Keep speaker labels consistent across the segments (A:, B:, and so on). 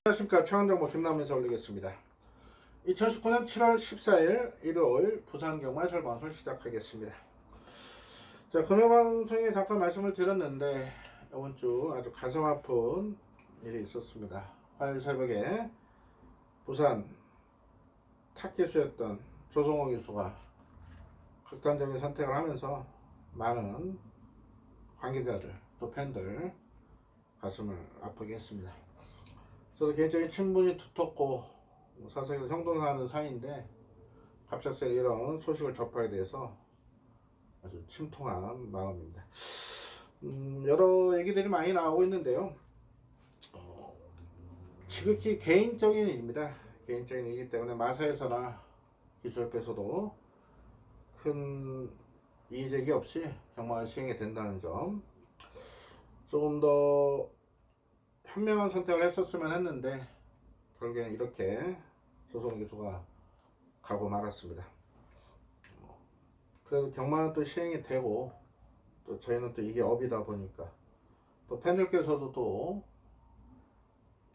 A: 안녕하십니까. 최강정보 김남민에서 올리겠습니다. 2019년 7월 14일 일요일 부산 경마 설방송을 시작하겠습니다. 자, 금요 방송에 잠깐 말씀을 드렸는데 이번 주 아주 가슴 아픈 일이 있었습니다. 화요일 새벽에 부산 탁기수였던 조성호 기수가 극단적인 선택을 하면서 많은 관계자들 또 팬들 가슴을 아프게 했습니다. 저도 개인적인 친분이 두텁고 사실 형동하는 사이인데 갑작스레 이런 소식을 접하게 돼서 아주 침통한 마음입니다. 여러 얘기들이 많이 나오고 있는데요. 지극히 개인적인 일입니다. 개인적인 일이기 때문에 마사에서나 기수협회에서도 큰 이의제기 없이 경마가 시행이 된다는 점, 조금 더 현명한 선택을 했었으면 했는데 결국에는 이렇게 조성호 기수가 가고 말았습니다. 그래도 경마는 또 시행이 되고 또 저희는 또 이게 업이다 보니까 또 팬들께서도 또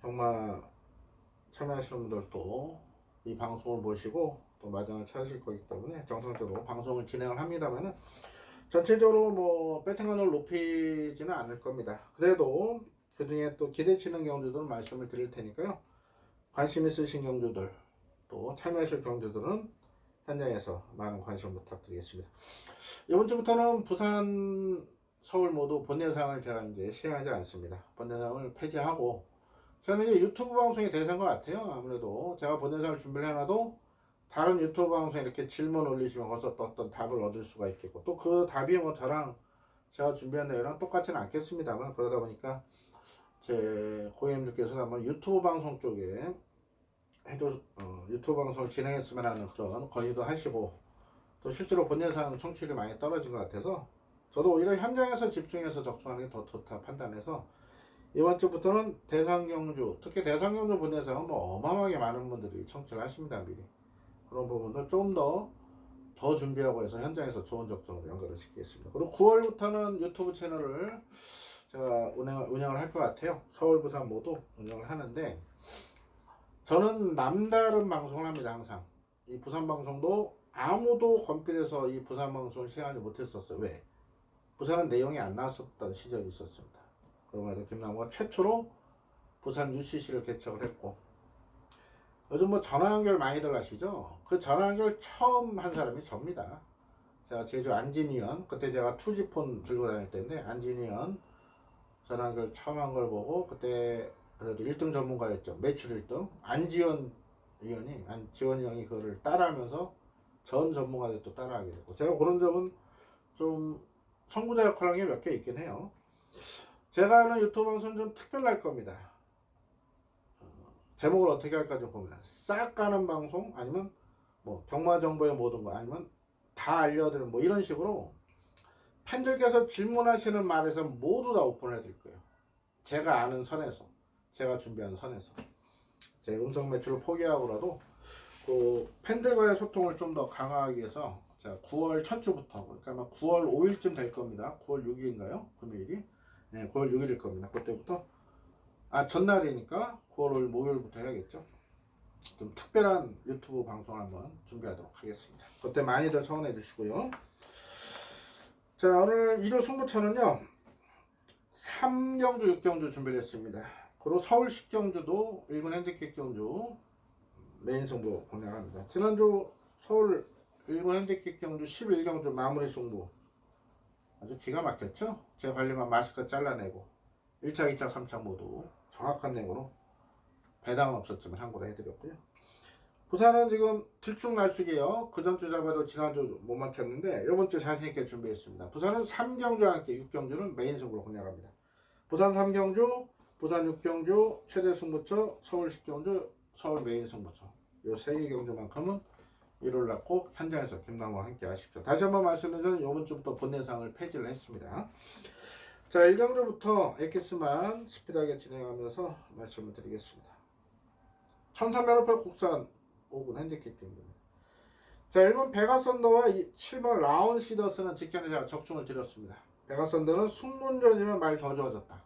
A: 경마 참여하시는 분들도 이 방송을 보시고 또 마장을 찾으실 거기 때문에 정상적으로 방송을 진행을 합니다만은 전체적으로 뭐 배팅관을 높이지는 않을 겁니다. 그래도 그 중에 또 기대치는 경주들 말씀을 드릴 테니까요. 관심 있으신 경주들 또 참여하실 경주들은 현장에서 많은 관심 부탁드리겠습니다. 이번 주부터는 부산, 서울 모두 본예상을 제가 이제 시행하지 않습니다. 본예상을 폐지하고 저는 이제 유튜브 방송이 대세인 것 같아요. 아무래도 제가 본예상을 준비를 해놔도 다른 유튜브 방송에 이렇게 질문 올리시면 거기서 또 어떤 답을 얻을 수가 있겠고 또 그 답이 뭐 저랑 제가 준비한 내용이랑 똑같지는 않겠습니다만 그러다 보니까 제 고객님들께서는 한번 유튜브 방송 쪽에 유튜브 방송을 진행했으면 하는 그런 건의도 하시고 또 실제로 본예상 청취율이 많이 떨어진 것 같아서 저도 오히려 현장에서 집중해서 적중하는 게 더 좋다 판단해서 이번 주부터는 대상경주, 특히 대상경주 본예상은 뭐 어마어마하게 많은 분들이 청취를 하십니다. 미리 그런 부분도 좀 더 준비하고 해서 현장에서 좋은 적중으로 연결을 시키겠습니다. 그리고 9월부터는 유튜브 채널을 제가 운영을 할 것 같아요. 서울, 부산 모두 운영을 하는데 저는 남다른 방송을 합니다. 항상 이 부산 방송도 아무도 권필해서 이 부산 방송을 시행하지 못했었어요. 왜? 부산은 내용이 안 나왔었던 시절이 있었습니다. 그러면서 김남호가 최초로 부산 UCC를 개척을 했고 요즘 뭐 전화 연결 많이들 하시죠? 그 전화 연결 처음 한 사람이 접니다. 제가 제주 안진이현 그때 제가 투지폰 들고 다닐 때인데 안진이현 전화 연결 처음 한 걸 보고 그때 그래도 1등 전문가였죠. 매출 1등. 안지원 형이 그거를 따라하면서 전 전문가들 또 따라하게 되고 제가 그런 점은 좀 선구자 역할한 게 몇 개 있긴 해요. 제가 하는 유튜브 방송은 좀 특별할 겁니다. 제목을 어떻게 할까 좀 고민해요. 싹 가는 방송 아니면 뭐 경마 정보의 모든 거 아니면 다 알려드리는 뭐 이런 식으로 팬들께서 질문하시는 말에서 모두 다 오픈해 드릴 거예요. 제가 아는 선에서 제가 준비한 선에서 제 음성 매출을 포기하고라도 그 팬들과의 소통을 좀 더 강화하기 위해서 제가 9월 첫 주부터 그러니까 아마 9월 5일쯤 될 겁니다. 9월 6일인가요? 금요일이? 네, 9월 6일일 겁니다. 그때부터 전날이니까 9월 5일 목요일부터 해야겠죠. 좀 특별한 유튜브 방송 한번 준비하도록 하겠습니다. 그때 많이들 청원해 주시고요. 자, 오늘 일요 승부처는요 3경주 6경주 준비를 했습니다. 그리고 서울 10경주도 1군 핸디캡 경주 메인 승부 공략합니다. 지난주 서울 1군 핸디캡 경주 11경주 마무리 승부 아주 기가 막혔죠. 제 관리만 마스크 잘라내고 1차 2차 3차 모두 정확한 내용으로 배당은 없었지만 항고를 해드렸고요. 부산은 지금 들쭉날쭉이에요. 그전 주 잡아도 지난주 못 막혔는데 이번 주 자신있게 준비했습니다. 부산은 3경주와 함께 6경주는 메인 승부로 공략합니다. 부산 3경주, 부산 6경주, 최대 승부처, 서울 10경주, 서울 메인 승부처 이 3개 경주만큼은 일요일날 꼭 현장에서 김남호와 함께 하십시오. 다시 한번 말씀드리면 이번 주부터 본예상을 폐지를 했습니다. 자, 1경주부터 엑기스만 스피드하게 진행하면서 말씀을 드리겠습니다. 1308 국산 5군 핸디캡 팀입니다. 자, 1번 베가선더와 7번 라운시더스는 직전에 제가 적중을 드렸습니다. 베가선더는 숙문전이면 말 더 좋아졌다.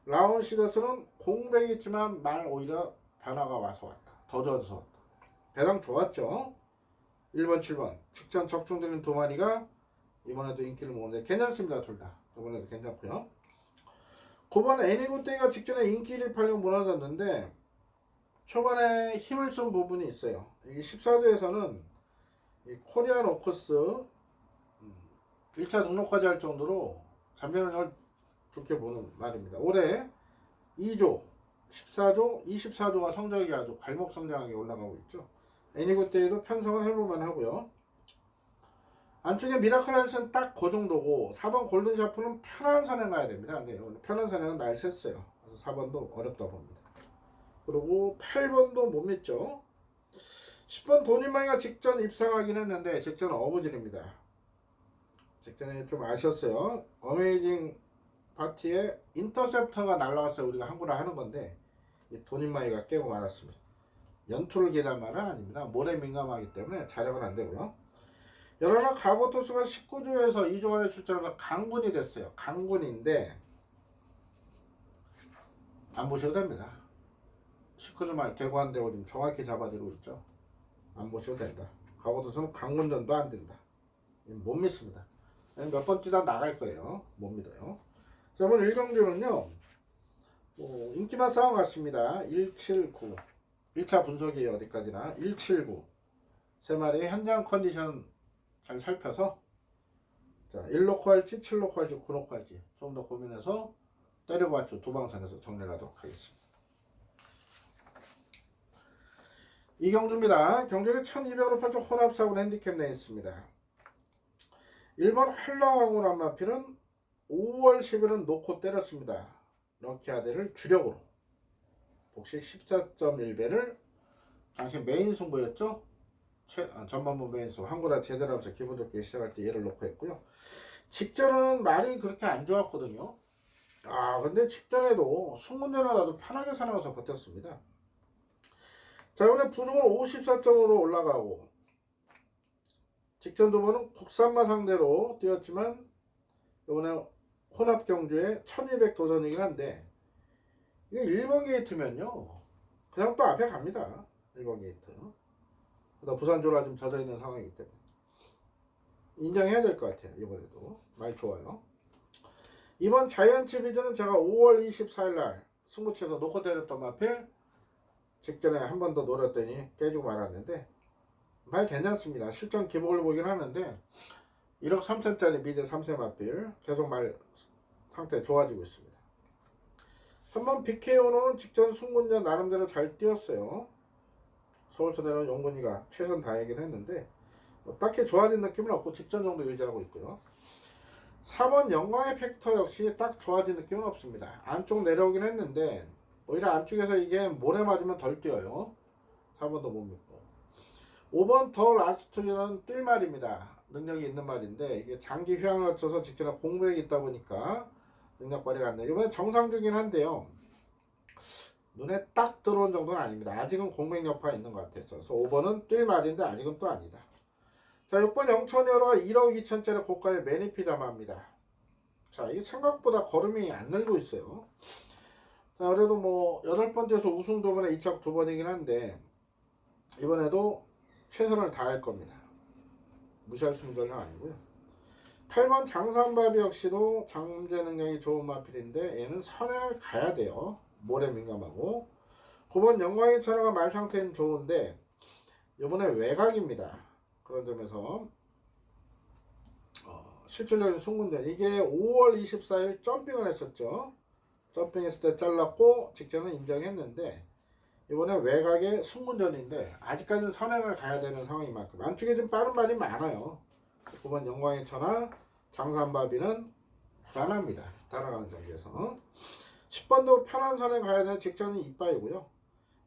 A: 라운시더스는 공백이 있지만 말 오히려 변화가 와서 왔다. 더 좋아져서 왔다. 배당 좋았죠. 1번 7번 직전 적중되는 두 마리가 이번에도 인기를 모으는데 괜찮습니다. 둘 다 이번에도 괜찮고요. 9번 애니굿데이가 직전에 인기를 팔려 무너졌는데 초반에 힘을 쏜 부분이 있어요. 이 14조에서는 이 코리안 오커스 1차 등록까지 할 정도로 잠재력을 좋게 보는 말입니다. 올해 2조, 14조, 24조가 성적이 아주 갈목 성장하게 올라가고 있죠. 애니굿데이도 편성을 해볼만 하고요. 안쪽에 미라클라이스는 딱 그 정도고 4번 골든샤프는 편한 선행 가야 됩니다. 네, 편한 선행은 날 샜어요. 그래서 4번도 어렵다 봅니다. 그리고 8번도 못 믿죠. 10번 돈이마이가 직전 입상하긴 했는데 직전 어부질입니다. 직전에 좀 아쉬웠어요. 어메이징 파티에 인터셉터가 날라왔어요. 우리가 한구라 하는 건데 이 돈이마이가 깨고 말았습니다. 연투를 기대한 말은 아닙니다. 모래 민감하기 때문에 자력은 안 되고요. 여러나 가고토스가 19조에서 2조 안에 출전해서 강군이 됐어요. 강군인데 안 보셔도 됩니다. 19조 말 대구한대고 좀 정확히 잡아들고 있죠. 안 보셔도 된다. 가고토스는 강군전도 안 된다. 못 믿습니다. 몇 번 뛰다 나갈 거예요. 못 믿어요. 자, 이번 1경주는요. 인기만 싸움 같습니다. 179 1차 분석이에요. 어디까지나 179 세 마리 현장 컨디션 잘 살펴서 자 1놓고 할지 7놓고 할지 9놓고 할지 좀 더 고민해서 때려 맞춰 두 방선에서 정리를 하도록 하겠습니다. 이경주입니다. 경주는 1200으로 8조 혼합사고 핸디캡 내있습니다. 1번 한라왕으로 마필은 5월 10일은 놓고 때렸습니다. 럭키아대를 주력으로 복식 14.1배를 당시 메인 승부였죠. 전반부 메인 승부 한구라 제대로 하면서 기분 좋게 시작할 때 얘를 놓고 했고요. 직전은 말이 그렇게 안 좋았거든요. 근데 직전에도 승문전이라도 편하게 살아가서 버텼습니다. 자, 이번에 부중을 54점으로 올라가고 직전 두 번은 국산마 상대로 뛰었지만 이번에 혼합 경주에 1200 도전이긴 한데 이게 1번 게이트면요 그냥 또 앞에 갑니다. 1번 게이트 부산조라 좀 젖어있는 상황이기 때문에 인정해야 될 것 같아요. 이번에도 말 좋아요. 이번 자이언츠 비전은 제가 5월 24일날 승부처에서 놓고 때렸던 마필 직전에 한 번 더 노렸더니 깨지고 말았는데 말 괜찮습니다. 실전 기복을 보긴 하는데 1억 3천짜리 미대 3세 마필 계속 말 상태 좋아지고 있습니다. 3번 BK오노는 직전 승군전 나름대로 잘 뛰었어요. 서울서대는 용군이가 최선 다하긴 했는데 딱히 좋아진 느낌은 없고 직전 정도 유지하고 있고요. 4번 영광의 팩터 역시 딱 좋아진 느낌은 없습니다. 안쪽 내려오긴 했는데 오히려 안쪽에서 이게 모래 맞으면 덜 뛰어요. 4번도 못 믿고 5번 더 라스트는 뛸 말입니다. 능력이 있는 말인데 이게 장기 휴양을 거쳐서 직전에 공백이 있다 보니까 능력 발휘가 안 돼요. 이번엔 정상주긴 한데요. 눈에 딱 들어온 정도는 아닙니다. 아직은 공백 여파가 있는 것 같아요. 그래서 5번은 뛸 말인데 아직은 또 아니다. 자, 6번 영천여로가 1억 2천짜리 고가의 매니피다마입니다. 자, 이게 생각보다 걸음이 안 늘고 있어요. 자, 그래도 뭐 8번째에서 우승 두 번에 2착 두 번이긴 한데 이번에도 최선을 다할 겁니다. 무시할 수 있는 전략 아니고요. 8번 장산바비 역시도 잠재 능력이 좋은 마필인데 얘는 선행을 가야 돼요. 모래 민감하고 9번 영광의 천하가 말 상태는 좋은데 이번에 외곽입니다. 그런 점에서 실질적인 승군전 이게 5월 24일 점핑을 했었죠. 점핑했을 때 잘랐고 직전은 인정했는데 이번에 외곽의 승군전인데 아직까지는 선행을 가야 되는 상황인 만큼 안쪽에 좀 빠른 말이 많아요. 9번 영광의 천하 장산바비는 불안합니다. 따라가는 경기에서 10번도 편한 선행 가야 되는 직전은 이빠이고요.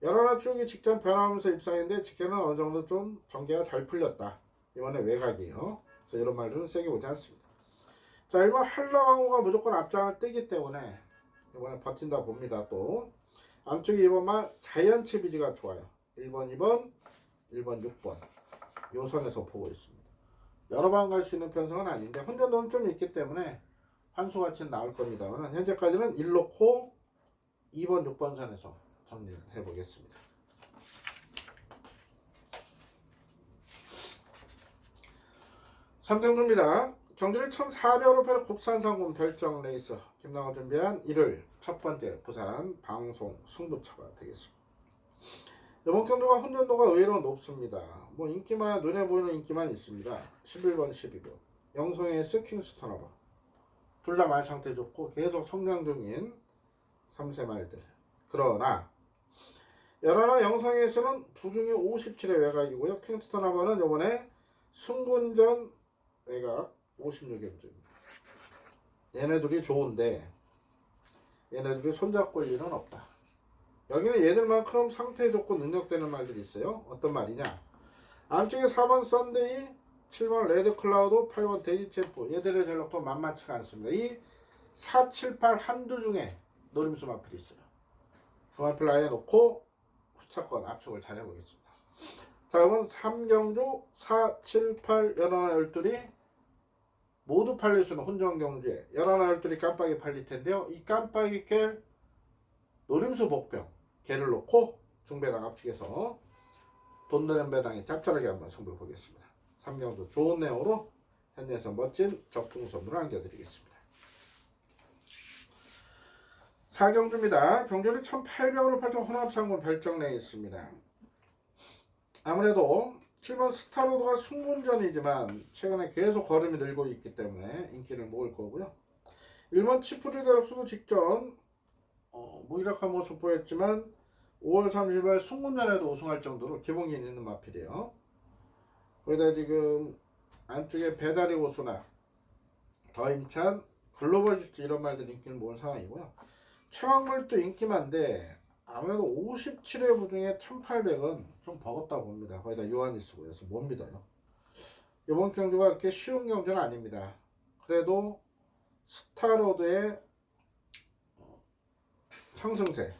A: 11화 쪽이 직전 변화하면서 입상했는데 직전은 어느 정도 좀 전개가 잘 풀렸다. 이번에 외곽이에요. 그래서 이런 말들은 세게 보지 않습니다. 자, 1번 한라강호가 무조건 앞장을 뜨기 때문에 이번에 버틴다 봅니다. 또 안쪽에 2번만 자이언츠 비즈가 좋아요. 1번, 2번, 1번, 6번 요 선에서 보고 있습니다. 여러 방 갈 수 있는 편성은 아닌데 혼전도는 좀 있기 때문에 환수가치는 나올 겁니다만 현재까지는 1 놓고 2번, 6번 선에서 정리를 해보겠습니다. 3경주입니다. 경주를 1400으로 펴는 국산상금 별정 레이스 김나가 준비한 1월 첫 번째 부산 방송 승부처가 되겠습니다. 이번 경주가 혼전도가 의외로 높습니다. 뭐 인기만 눈에 보이는 인기만 있습니다. 11번, 12번 영성의 스킹스터너버 둘 다 말 상태 좋고 계속 성장 중인 3세 말들. 그러나 11 영성에서는 부중이 57의 외곽이고요. 킹스터너버는 이번에 승군전 외곽 56의 부중입니다. 얘네 둘이 좋은데 얘네 둘이 손잡고 일 일은 없다. 여기는 얘들만큼 상태 좋고 능력되는 말들이 있어요. 어떤 말이냐? 안쪽에 4번 썬데이, 7번 레드클라우드, 8번 데지챔프 얘들의 전력도 만만치가 않습니다. 이 4, 7, 8 한두 중에 노림수 마필이 있어요. 그 마필 라인에 놓고 후차권 압축을 잘 해보겠습니다. 자, 이번 3경주 4, 7, 8, 11, 12이 모두 팔릴 수 있는 혼전경주에 11, 12이 깜빡이 팔릴 텐데요. 이 깜빡이 깰 노림수 복병 개를 놓고 중배당 압축해서 돈 드는 배당에 짭짤하게 한번 승부를 보겠습니다. 3경주 좋은 내용으로 현재에서 멋진 적중선물을 안겨드리겠습니다. 4경주입니다. 경주를 1800으로 팔던 혼합상금 별정내에 있습니다. 아무래도 7번 스타로드가 승군전이지만 최근에 계속 걸음이 늘고 있기 때문에 인기를 모을 거고요. 1번 치프리드 역수도 직전 무기력한 모습 보였지만 5월 30일 승군전에도 우승할 정도로 기본기 있는 마필이에요. 거기다 지금 안쪽에 배달의 고수나 더 힘찬 글로벌 주지 이런 말들이 인기를 모은 상황이고요. 최강물도 인기만데 아무래도 57회 부중에 1800은 좀 버겁다 봅니다. 거기다 요하니스고 그래서 못 믿어요. 이번 경주가 그렇게 쉬운 경주는 아닙니다. 그래도 스타로드의 상승세,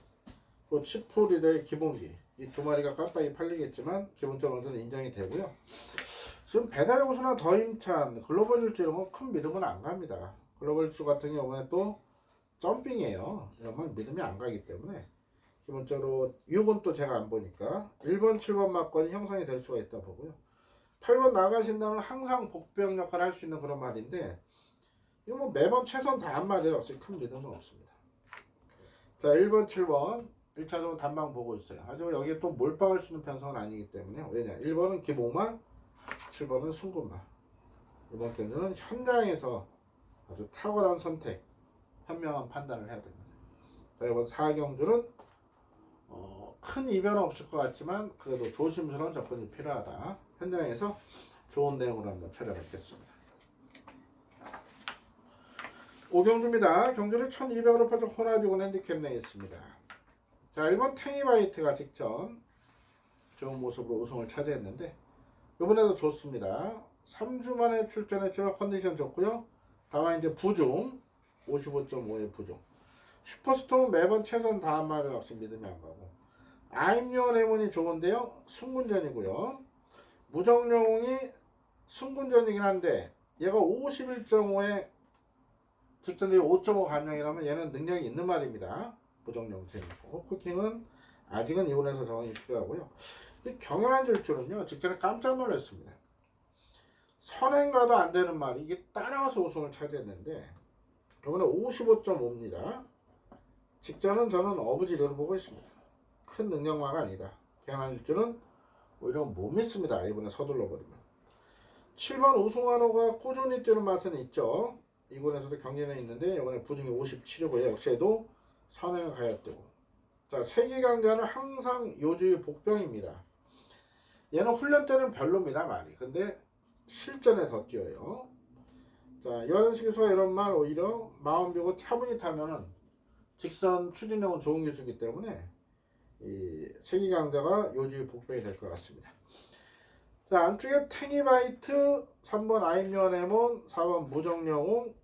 A: 그 치프리더의 기본기 이 두 마리가 깜빡이 팔리겠지만 기본적으로는 인정이 되고요. 지금 배달의 고수나 더 힘찬 글로벌 질주 이런 건 큰 믿음은 안 갑니다. 글로벌 질주 같은 경우에 또 점핑이에요. 이런 건 믿음이 안 가기 때문에 기본적으로 6은 또 제가 안 보니까 1번, 7번 막건이 형성이 될 수가 있다 보고요. 8번 나가신다면 항상 복병 역할을 할 수 있는 그런 말인데 이거 뭐 매번 최선 다한 말이라 큰 믿음은 없습니다. 자, 1번, 7번 1차적으로 단방 보고 있어요. 하지만 여기에 또 몰빵할 수 있는 편성은 아니기 때문에 왜냐? 1번은 기복만, 7번은 순군만. 이번 경우는 현장에서 아주 탁월한 선택, 현명한 판단을 해야 됩니다. 자, 이번 4경주는 큰 이변은 없을 것 같지만 그래도 조심스러운 접근이 필요하다. 현장에서 좋은 내용으로 한번 찾아뵙겠습니다. 5경주입니다. 경주를 1200으로 팔던 호나비곤 핸디캡 내있습니다. 자, 1번 탱이바이트가 직전 좋은 모습으로 우승을 차지했는데 이번에도 좋습니다. 3주 만에 출전했지만 컨디션 좋고요. 다만 이제 부중 55.5의 부중. 슈퍼스톰은 매번 최선 다한 말을 역시 믿음이 안 가고 아임요원 해문이 좋은데요. 승군전이고요. 무정용이 승군전이긴 한데 얘가 51.5에 직전에 5.5 감량이라면 얘는 능력이 있는 말입니다. 무정용 재밌고 쿠킹은 아직은 이혼해서 정원이 필요하고요. 이 경연한 질주는요. 직전에 깜짝 놀랐습니다. 선행가도 안 되는 말이 이게 따라가서 우승을 차지했는데 이번에 55.5입니다. 직전은 저는 어부지리로 보고 있습니다. 큰 능력마가 아니다. 경연한 질주는 오히려 못 믿습니다. 이번에 서둘러 버리면. 7번 우승환호가 꾸준히 뛰는 맛은 있죠. 이번에서도 경기는 있는데 이번에 부중이 57이고요. 역시도 선행을 가였고 자, 세계강자는 항상 요주의 복병입니다. 얘는 훈련 때는 별로입니다. 말이. 근데 실전에 더 뛰어요. 자, 요한식에서 이런 말 오히려 마음 비고 차분히 타면은 직선 추진력은 좋은 기술이기 때문에 이 세계강자가 요주의 복병이 될 것 같습니다. 자, 안쪽에 탱이바이트, 3번 아임요네몬, 4번 무정영웅,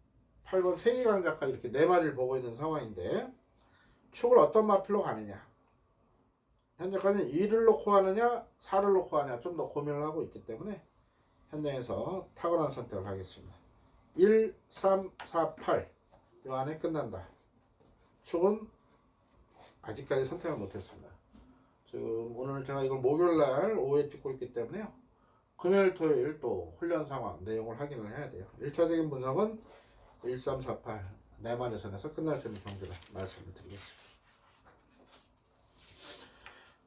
A: 8번 세기강자까지 이렇게 4마리를 보고 있는 상황인데 축을 어떤 마필로 가느냐. 현재까지는 2를 놓고 하느냐 4를 놓고 하느냐 좀 더 고민을 하고 있기 때문에 현장에서 탁월한 선택을 하겠습니다. 1, 3, 4, 8 이 안에 끝난다. 축은 아직까지 선택을 못했습니다. 지금 오늘 제가 이걸 목요일날 오후에 찍고 있기 때문에요. 금요일 토요일 또 훈련 상황 내용을 확인을 해야 돼요. 1차적인 분석은 1, 3, 4, 8 4마리 선에서 끝날 수 있는 경기를 말씀을 드리겠습니다.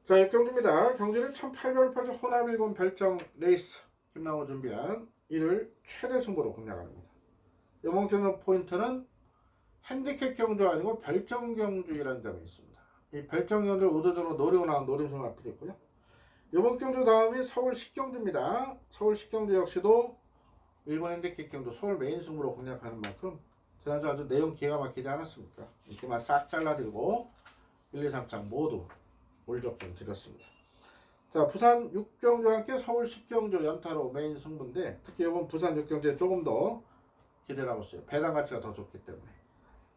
A: 자, 6경주입니다. 경주는 1808주 호남일본 별정 레이스 김나호 준비한 1을 최대 승부로 공략합니다. 이번 경주 포인트는 핸디캡 경주 아니고 별정 경주라는 점이 있습니다. 이 별정 경주 의도적으로 노리고 나온 노림수가 앞에 있고요. 이번 경주 다음이 서울 식경주입니다. 서울 식경주 역시도 일본 핸디캡 경주 서울 메인 승부로 공략하는 만큼 지난주 아주 내용 기가 막히지 않았습니까? 이렇게만 싹 잘라드리고 1, 2, 3장 모두 올적점 드렸습니다. 자, 부산 6경주와 함께 서울 10경주 연타로 메인 승부인데 특히 이번 부산 6경주에 조금 더 기대를 하고 있어요. 배당 가치가 더 좋기 때문에.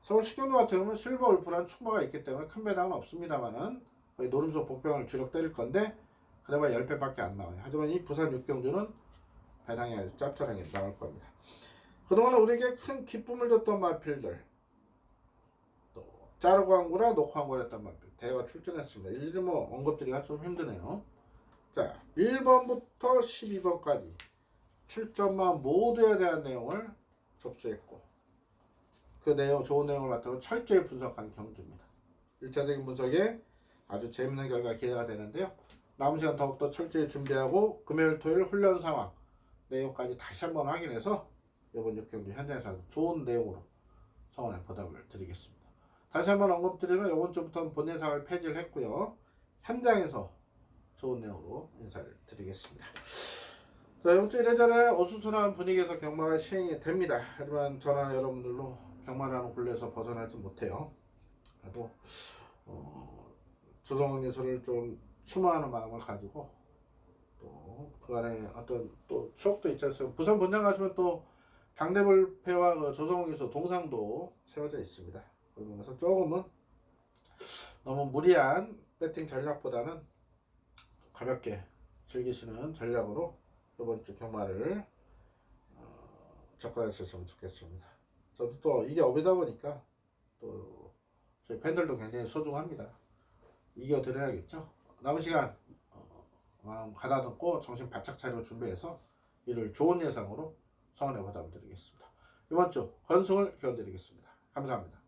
A: 서울 10경주 같은 경우는 실버 울프라는 축마가 있기 때문에 큰 배당은 없습니다만은 거의 노름수 복병을 주력 때릴 건데 그래봐야 10배밖에 안 나와요. 하지만 이 부산 6경주는 배당이 아주 짭짤하게 나올 겁니다. 그동안 우리에게 큰 기쁨을 줬던 마필들 또 짜르광구나 녹광구랬던 마필 대회가 출전했습니다. 일일이 뭐 언급드리기가 좀 힘드네요. 자, 1번부터 12번까지 출전만 모두에 대한 내용을 접수했고 그 내용, 좋은 내용을 바탕으로 철저히 분석한 경주입니다. 1차적인 분석에 아주 재밌는 결과 기대가 되는데요. 남은 시간 더욱더 철저히 준비하고 금요일 토요일 훈련 상황 내용까지 다시 한번 확인해서 이번 6경주 현장에서 좋은 내용으로 성원에 보답을 드리겠습니다. 다시 한번 언급드리면 이번 주부터는 본인 사활 폐지를 했고요. 현장에서 좋은 내용으로 인사를 드리겠습니다. 자, 이번 주 이래저래 어수선한 분위기에서 경마가 시행이 됩니다. 하지만 저나 여러분들로 경마라는 굴레에서 벗어나지 못해요. 그래도 조성원 예술을 좀 추모하는 마음을 가지고 또 그간의 어떤 또 추억도 있지 않습니까? 부산 본장 가시면 또 장대불패와 그 조성원 예술 동상도 세워져 있습니다. 그러면서 조금은 너무 무리한 배팅 전략보다는 가볍게 즐기시는 전략으로 이번 주 경마를 접근하셨으면 좋겠습니다. 저도 또 이게 업이다 보니까 또 저희 팬들도 굉장히 소중합니다. 이겨드려야겠죠. 남은 시간 마음 가다듬고 정신 바짝 차리고 준비해서 이를 좋은 예상으로 성원에 보답을 드리겠습니다. 이번 주 건승을 기원드리겠습니다. 감사합니다.